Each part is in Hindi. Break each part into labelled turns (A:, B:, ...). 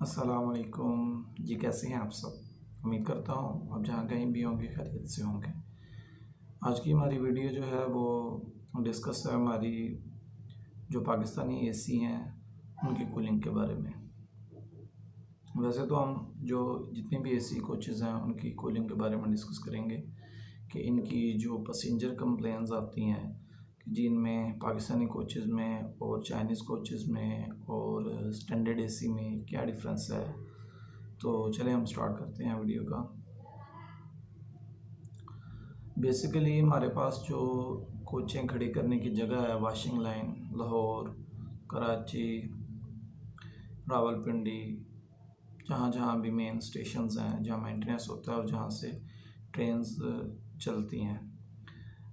A: अस्सलाम वालेकुम जी। कैसे हैं आप सब? उम्मीद करता हूँ आप जहाँ कहीं भी होंगे खैरियत से होंगे। आज की हमारी वीडियो जो है वो डिस्कस है हमारी जो पाकिस्तानी एसी हैं उनकी कूलिंग के बारे में। वैसे तो हम जो जितनी भी एसी कोचेज़ हैं उनकी कूलिंग के बारे में डिस्कस करेंगे कि इनकी जो पैसेंजर कंप्लेंट्स आती हैं कि जी इनमें पाकिस्तानी कोचेज़ में और चाइनीज़ कोचेज़ में और स्टैंडर्ड एसी में क्या डिफरेंस है। तो चलिए हम स्टार्ट करते हैं वीडियो का। बेसिकली हमारे पास जो कोचें खड़ी करने की जगह है, वाशिंग लाइन लाहौर, कराची, रावलपिंडी, जहाँ जहाँ भी मेन स्टेशंस हैं जहाँ मेंटेनेंस होता है और जहाँ से ट्रेन्स चलती हैं।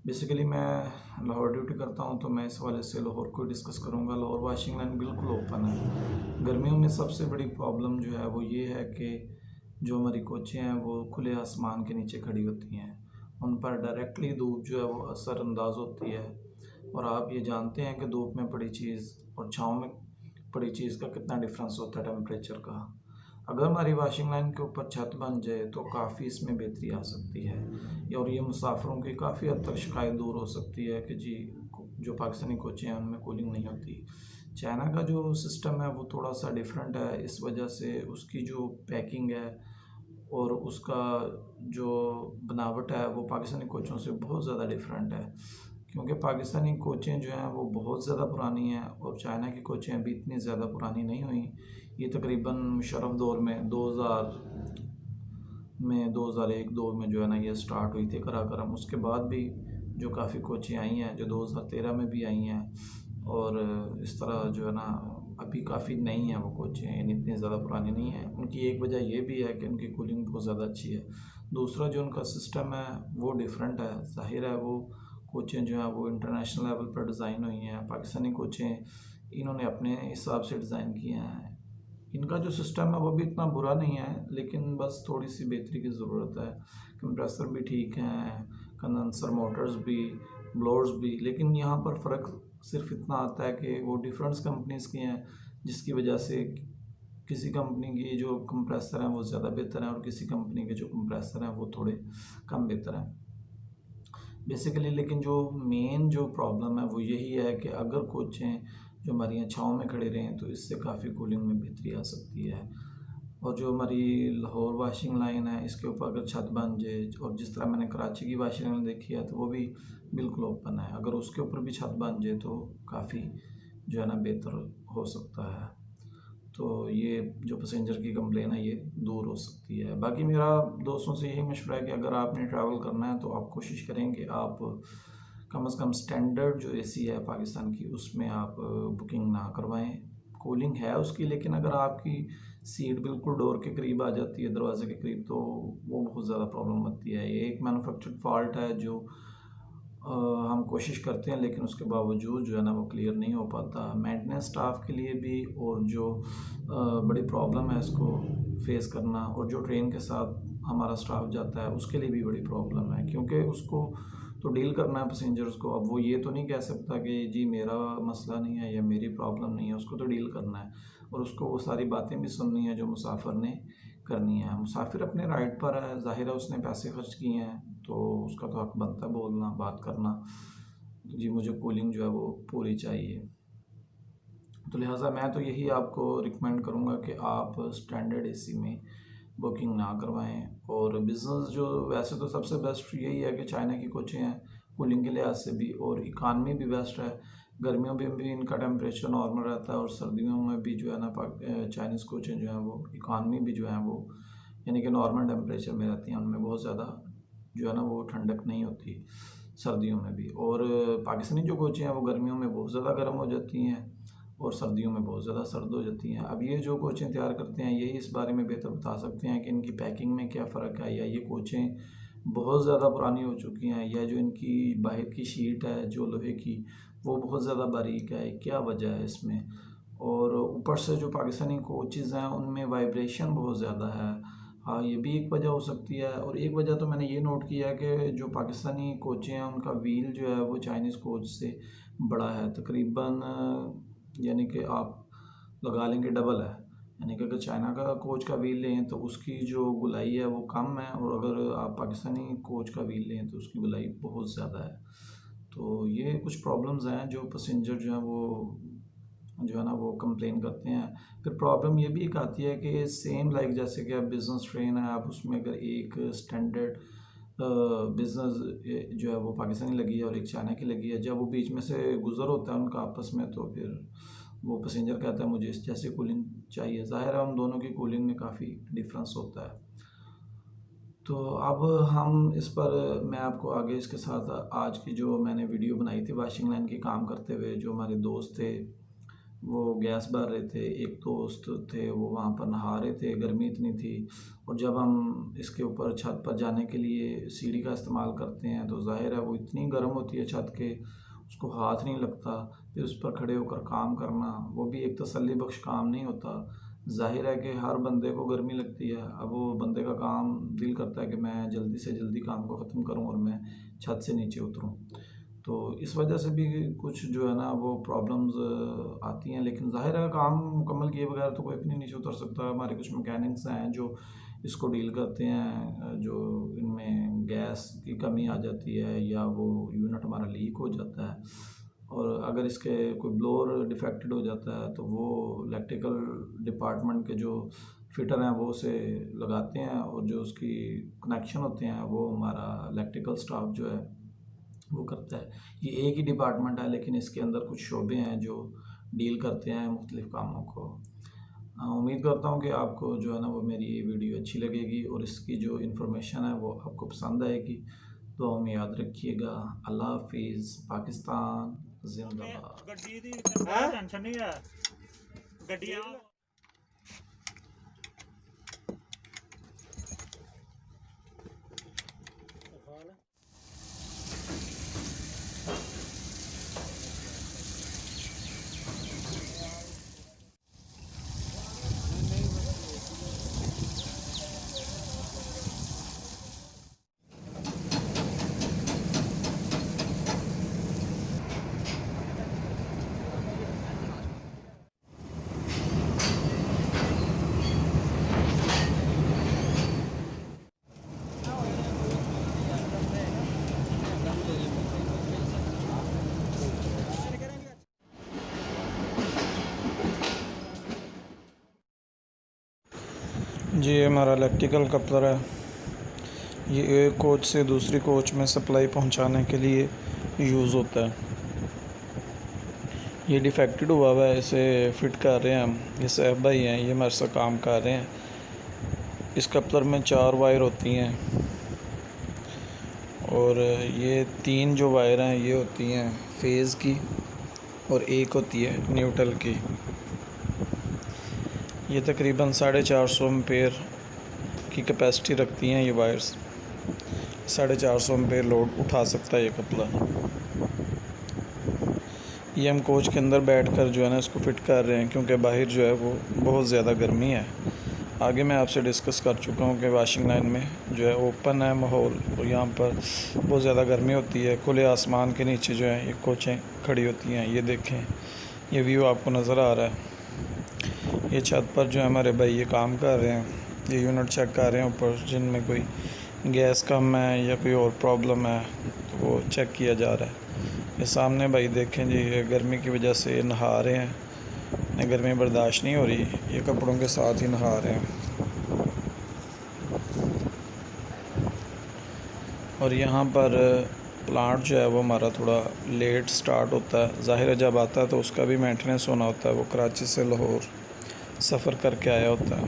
A: बेसिकली मैं लाहौर ड्यूटी करता हूँ तो मैं इस वाले से लाहौर को डिस्कस करूँगा। लाहौर वाशिंग लाइन बिल्कुल ओपन है। गर्मियों में सबसे बड़ी प्रॉब्लम जो है वो ये है कि जो हमारी कोचें हैं वो खुले आसमान के नीचे खड़ी होती हैं, उन पर डायरेक्टली धूप जो है वो असरअंदाज होती है। और आप ये जानते हैं कि धूप में पड़ी चीज़ और छाँव में पड़ी चीज़ का कितना डिफरेंस होता है टेम्परेचर का। अगर हमारी वाशिंग लाइन के ऊपर छत बन जाए तो काफ़ी इसमें बेहतरी आ सकती है और ये मुसाफिरों की काफ़ी हद तक शिकायत दूर हो सकती है कि जी जो पाकिस्तानी कोचें हैं उनमें कूलिंग नहीं होती। चाइना का जो सिस्टम है वो थोड़ा सा डिफरेंट है, इस वजह से उसकी जो पैकिंग है और उसका जो बनावट है वो पाकिस्तानी कोचों से बहुत ज़्यादा डिफरेंट है। क्योंकि पाकिस्तानी कोचें जो हैं वो बहुत ज़्यादा पुरानी हैं और चाइना की कोचें अभी इतनी ज़्यादा पुरानी नहीं हुई। ये तकरीबन मुशर्रफ दौर में 2001-2 में जो है ना ये स्टार्ट हुई थी कराकरम। उसके बाद भी जो काफ़ी कोचें आई हैं जो 2013 में भी आई हैं और इस तरह जो है ना अभी काफ़ी नई हैं वो कोचें, यानी इतनी ज़्यादा पुरानी नहीं हैं। उनकी एक वजह ये भी है कि उनकी कूलिंग बहुत ज़्यादा अच्छी है। दूसरा जो उनका सिस्टम है वो डिफरेंट है। ज़ाहिर है वो कोचें जो हैं वो इंटरनेशनल लेवल पर डिज़ाइन हुई हैं। पाकिस्तानी कोचें इन्होंने अपने हिसाब से डिज़ाइन किए हैं। इनका जो सिस्टम है वो भी इतना बुरा नहीं है, लेकिन बस थोड़ी सी बेहतरी की ज़रूरत है। कंप्रेसर भी ठीक हैं, कंडेंसर मोटर्स भी, ब्लोअर्स भी, लेकिन यहाँ पर फ़र्क सिर्फ इतना आता है कि वो डिफरेंट कंपनीज़ की हैं, जिसकी वजह से किसी कंपनी की जो कंप्रेसर हैं वो ज़्यादा बेहतर हैं और किसी कंपनी के जो कंप्रेसर हैं वो थोड़े कम बेहतर हैं बेसिकली। लेकिन जो मेन जो प्रॉब्लम है वो यही है कि अगर कोचें जो हमारी यहाँ छाँव में खड़े रहें तो इससे काफ़ी कूलिंग में बेहतरी आ सकती है। और जो हमारी लाहौर वाशिंग लाइन है इसके ऊपर अगर छत बन जाए और जिस तरह मैंने कराची की वाशिंग लाइन देखी है तो वो भी बिल्कुल ओपन है, अगर उसके ऊपर भी छत बन जाए तो काफ़ी जो है ना बेहतर हो सकता है। तो ये जो पैसेंजर की कंप्लेन है ये दूर हो सकती है। बाकी मेरा दोस्तों से यही मशवरा है कि अगर आपने ट्रैवल करना है तो आप कोशिश करें कि आप कम से कम स्टैंडर्ड जो एसी है पाकिस्तान की उसमें आप बुकिंग ना करवाएं। कूलिंग है उसकी, लेकिन अगर आपकी सीट बिल्कुल डोर के करीब आ जाती है, दरवाजे के करीब, तो वो बहुत ज़्यादा प्रॉब्लम होती है। ये एक मैन्युफैक्चर्ड फॉल्ट है जो हम कोशिश करते हैं लेकिन उसके बावजूद जो है ना वो क्लियर नहीं हो पाता। मेंटेनेंस स्टाफ के लिए भी और जो बड़ी प्रॉब्लम है इसको फेस करना, और जो ट्रेन के साथ हमारा स्टाफ जाता है उसके लिए भी बड़ी प्रॉब्लम है, क्योंकि उसको तो डील करना है पैसेंजर्स को। अब वो ये तो नहीं कह सकता कि जी मेरा मसला नहीं है या मेरी प्रॉब्लम नहीं है, उसको तो डील करना है और उसको वो सारी बातें भी सुननी है जो मुसाफिर ने करनी है। मुसाफिर अपने राइट पर है, ज़ाहिर है उसने पैसे खर्च किए हैं तो उसका तो हक बनता है बोलना, बात करना, जी मुझे कूलिंग जो है वो पूरी चाहिए। तो लिहाजा मैं तो यही आपको रिकमेंड करूँगा कि आप स्टैंडर्ड एसी में बुकिंग ना करवाएं। और बिज़नेस जो वैसे तो सबसे बेस्ट यही है कि चाइना की कोचें हैं कूलिंग के लिहाज से भी, और इकानमी भी बेस्ट है। गर्मियों में भी इनका टेम्परेचर नॉर्मल रहता है और सर्दियों में भी जो है ना चाइनीज़ कोचें जो हैं वो इकानमी भी जो हैं वो यानी कि नॉर्मल टेम्परेचर में रहती हैं, उनमें बहुत ज़्यादा जो है ना वो ठंडक नहीं होती सर्दियों में भी। और पाकिस्तानी जो कोचें हैं वो गर्मियों में बहुत ज़्यादा गर्म हो जाती हैं और सर्दियों में बहुत ज़्यादा सर्द हो जाती हैं। अब ये जो कोचें तैयार करते हैं यही इस बारे में बेहतर बता सकते हैं कि इनकी पैकिंग में क्या फ़र्क है, या ये कोचें बहुत ज़्यादा पुरानी हो चुकी हैं, या जो इनकी बाहर की शीट है जो लोहे की वो बहुत ज़्यादा बारीक है, क्या वजह है इसमें। और ऊपर से जो पाकिस्तानी कोचेज़ हैं उनमें वाइब्रेशन बहुत ज़्यादा है। हाँ, ये भी एक वजह हो सकती है। और एक वजह तो मैंने ये नोट किया कि जो पाकिस्तानी कोचें हैं उनका व्हील जो है वो चाइनीज़ कोच से बड़ा है तकरीबन, यानी कि आप लगा लेंगे डबल है। यानी कि अगर चाइना का कोच का व्हील लें तो उसकी जो गुलाई है वो कम है, और अगर आप पाकिस्तानी कोच का व्हील लें तो उसकी गुलाई बहुत ज़्यादा है। तो ये कुछ प्रॉब्लम्स हैं जो पैसेंजर जो है वो कंप्लेन करते हैं। फिर प्रॉब्लम ये भी एक आती है कि सेम लाइक जैसे कि अब बिज़नेस ट्रेन है, आप उसमें अगर एक स्टैंडर्ड बिज़नेस जो है वो पाकिस्तानी लगी है और एक चाइना की लगी है, जब वो बीच में से गुज़र होता है उनका आपस में, तो फिर वो पैसेंजर कहता है मुझे इस जैसे कूलिंग चाहिए। ज़ाहिर है उन दोनों की कूलिंग में काफ़ी डिफरेंस होता है। तो अब हम इस पर मैं आपको आगे इसके साथ आज की जो मैंने वीडियो बनाई थी वाशिंग लाइन की काम करते हुए, जो हमारे दोस्त थे वो गैस भर रहे थे, एक दोस्त थे वो वहाँ पर नहा रहे थे, गर्मी इतनी थी। और जब हम इसके ऊपर छत पर जाने के लिए सीढ़ी का इस्तेमाल करते हैं तो ज़ाहिर है वो इतनी गर्म होती है छत के, उसको हाथ नहीं लगता। फिर उस पर खड़े होकर काम करना वो भी एक तसल्ली बख्श काम नहीं होता। ज़ाहिर है कि हर बंदे को गर्मी लगती है। अब वो बंदे का काम दिल करता है कि मैं जल्दी से जल्दी काम को ख़त्म करूं और मैं छत से नीचे उतरूं। तो इस वजह से भी कुछ जो है ना वो प्रॉब्लम्स आती हैं, लेकिन ज़ाहिर है काम मुकम्मल किए बगैर तो कोई अपनी नीचे उतर सकता है। हमारे कुछ मैकेनिक्स हैं जो इसको डील करते हैं, जो इनमें गैस की कमी आ जाती है या वो यूनिट हमारा लीक हो जाता है, और अगर इसके कोई ब्लोअर डिफेक्टेड हो जाता है तो वो इलेक्ट्रिकल डिपार्टमेंट के जो फिटर हैं वो उसे लगाते हैं, और जो उसकी कनेक्शन होते हैं वो हमारा इलेक्ट्रिकल स्टाफ जो है वो करता है। ये एक ही डिपार्टमेंट है लेकिन इसके अंदर कुछ शोबे हैं जो डील करते हैं मुख्तलिफ़ कामों को। उम्मीद करता हूँ कि आपको जो है ना वो मेरी ये वीडियो अच्छी लगेगी और इसकी जो इन्फॉर्मेशन है वो आपको पसंद आएगी। तो हमें याद रखिएगा। अल्लाह हाफिज़। पाकिस्तान जिंदाबाद।
B: गड्डी दी टेंशन नहीं है गड्डियां
C: जी ये हमारा इलेक्ट्रिकल कपलर है। ये एक कोच से दूसरी कोच में सप्लाई पहुंचाने के लिए यूज़ होता है। ये डिफेक्टेड हुआ है, इसे फिट कर रहे हैं हम। ये सैफ भाई हैं, ये हमारे साथ काम कर रहे हैं। इस कपलर में 4 वायर होती हैं और ये 3 जो वायर हैं ये होती हैं फेज़ की और एक होती है न्यूट्रल की। ये तकरीबन 450 एम्पेयर की कैपेसिटी रखती हैं ये वायर्स। 450 एम्पेयर लोड उठा सकता है ये कपलर। ये हम कोच के अंदर बैठकर जो है ना इसको फिट कर रहे हैं, क्योंकि बाहर जो है वो बहुत ज़्यादा गर्मी है। आगे मैं आपसे डिस्कस कर चुका हूँ कि वाशिंग लाइन में जो है ओपन है माहौल और यहाँ पर बहुत ज़्यादा गर्मी होती है। खुले आसमान के नीचे जो है ये कोचें खड़ी होती हैं। ये देखें, ये व्यू आपको नज़र आ रहा है। ये छत पर जो है हमारे भाई ये काम कर रहे हैं, ये यूनिट चेक कर रहे हैं ऊपर, जिनमें कोई गैस कम है या कोई और प्रॉब्लम है तो वो चेक किया जा रहा है। ये सामने भाई देखें जी, ये गर्मी की वजह से नहा रहे हैं, इन्हें गर्मी बर्दाश्त नहीं हो रही, ये कपड़ों के साथ ही नहा रहे हैं। और यहाँ पर प्लांट जो है वो हमारा थोड़ा लेट स्टार्ट होता है। ज़ाहिर है जब आता है तो उसका भी मेंटेनेंस होना होता है। वो कराची से लाहौर सफ़र करके आया होता है।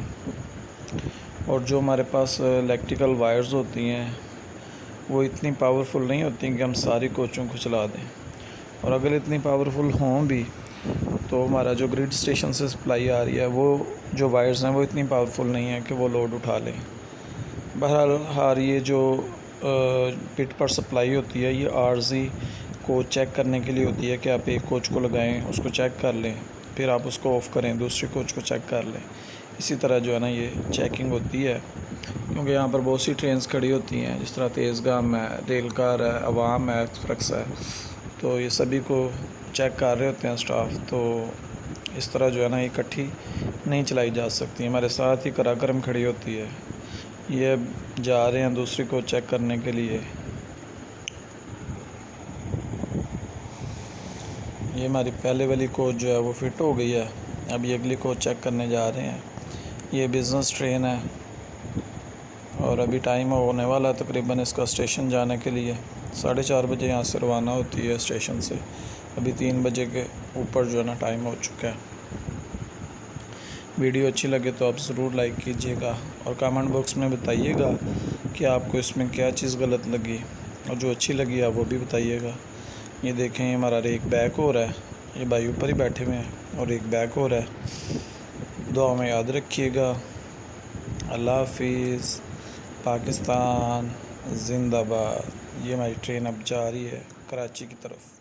C: और जो हमारे पास इलेक्ट्रिकल वायर्स होती हैं वो इतनी पावरफुल नहीं होती कि हम सारी कोचों को चला दें, और अगर इतनी पावरफुल हों भी तो हमारा जो ग्रिड स्टेशन से सप्लाई आ रही है वो जो वायर्स हैं वो इतनी पावरफुल नहीं है कि वो लोड उठा लें। बहरहाल ये जो पिट पर सप्लाई होती है ये आरज़ी कोच चेक करने के लिए होती है कि आप एक कोच को लगाएं, उसको चेक कर लें, फिर आप उसको ऑफ़ करें, दूसरी कोच को चेक कर लें। इसी तरह जो है ना ये चेकिंग होती है, क्योंकि यहाँ पर बहुत सी ट्रेन्स खड़ी होती हैं, जिस तरह तेज़गाम है, रेल कार है, अवाम है, एक्सप्रेस है, तो ये सभी को चेक कर रहे होते हैं स्टाफ। तो इस तरह जो है ना इकट्ठी नहीं चलाई जा सकती। हमारे साथ ही कराकरम खड़ी होती है। ये जा रहे हैं दूसरी को चेक करने के लिए। ये हमारी पहले वाली कोच जो है वो फ़िट हो गई है। अभी अगली कोच चेक करने जा रहे हैं। ये बिज़नेस ट्रेन है और अभी टाइम होने वाला है तकरीबन इसका स्टेशन जाने के लिए। 4:30 बजे यहाँ से रवाना होती है स्टेशन से। अभी 3 बजे के ऊपर जो है ना टाइम हो चुका है। वीडियो अच्छी लगे तो आप ज़रूर लाइक कीजिएगा और कमेंट बॉक्स में बताइएगा कि आपको इसमें क्या चीज़ गलत लगी, और जो अच्छी लगी आप वो भी बताइएगा। ये देखें, ये हमारा एक बैग हो रहा है। ये भाई ऊपर ही बैठे हुए हैं और एक बैग हो रहा है। दुआ में याद रखिएगा। अल्लाह हाफिज़। पाकिस्तान जिंदाबाद। ये हमारी ट्रेन अब जा रही है कराची की तरफ।